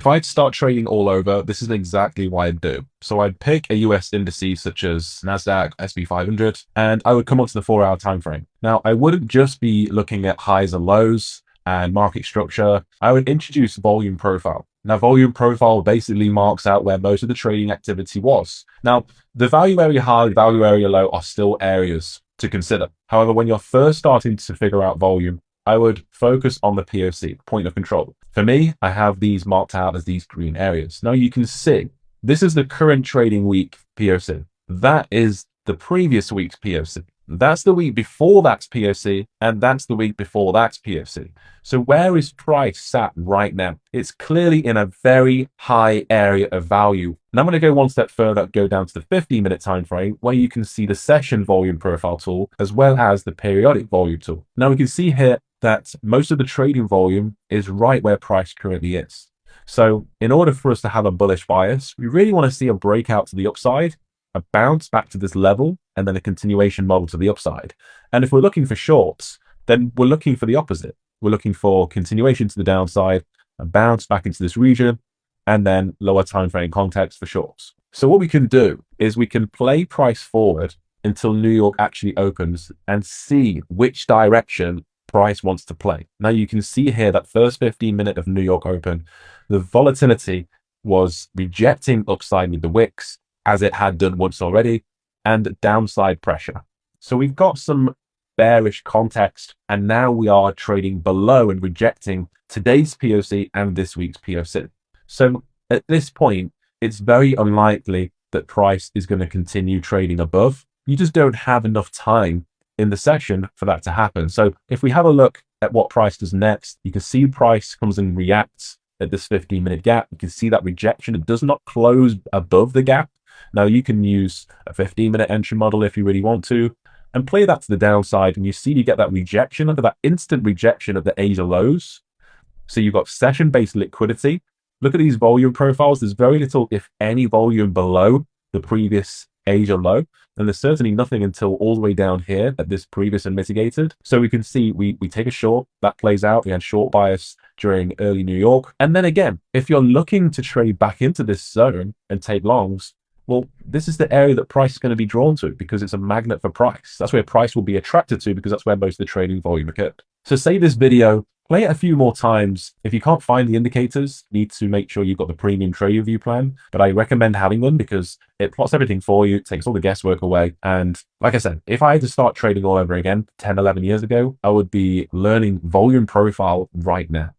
If I'd start trading all over, this is exactly what I'd do. So I'd pick a US indices such as NASDAQ, SP 500, and I would come up to the 4-hour time frame. Now, I wouldn't just be looking at highs and lows and market structure. I would introduce volume profile. Now, volume profile basically marks out where most of the trading activity was. Now, the value area high, value area low are still areas to consider. However, when you're first starting to figure out volume, I would focus on the POC, point of control. For me, I have these marked out as these green areas. Now you can see, this is the current trading week POC. That is the previous week's POC. That's the week before that's POC, and that's the week before that's POC. So where is price sat right now? It's clearly in a very high area of value. And I'm going to go one step further, go down to the 15-minute time frame, where you can see the session volume profile tool, as well as the periodic volume tool. Now we can see here that most of the trading volume is right where price currently is. So in order for us to have a bullish bias, we really want to see a breakout to the upside, a bounce back to this level, and then a continuation model to the upside. And if we're looking for shorts, then we're looking for the opposite. We're looking for continuation to the downside, a bounce back into this region, and then lower time frame context for shorts. So what we can do is we can play price forward until New York actually opens and see which direction price wants to play. Now you can see here that first 15-minute of New York open, the volatility was rejecting upside with the wicks, as it had done once already, and downside pressure. So we've got some bearish context, and now we are trading below and rejecting today's POC and this week's POC. So at this point, it's very unlikely that price is going to continue trading above. You just don't have enough time in the session for that to happen. So if we have a look at what price does next, you can see price comes and reacts at this 15-minute gap. You can see that rejection. It does not close above the gap. Now you can use a 15-minute entry model if you really want to, and play that to the downside, and you see you get that rejection, under that instant rejection of the Asia lows. So you've got session-based liquidity. Look at these volume profiles. There's very little, if any, volume below the previous Asia low, and there's certainly nothing until all the way down here at this previous unmitigated. So we can see we take a short, that plays out. We had short bias during early New York. And then again, if you're looking to trade back into this zone and take longs, well, this is the area that price is going to be drawn to because it's a magnet for price. That's where price will be attracted to because that's where most of the trading volume occurred. So save this video, play it a few more times. If you can't find the indicators, you need to make sure you've got the premium trade view plan. But I recommend having one because it plots everything for you, takes all the guesswork away. And like I said, if I had to start trading all over again 10, 11 years ago, I would be learning volume profile right now.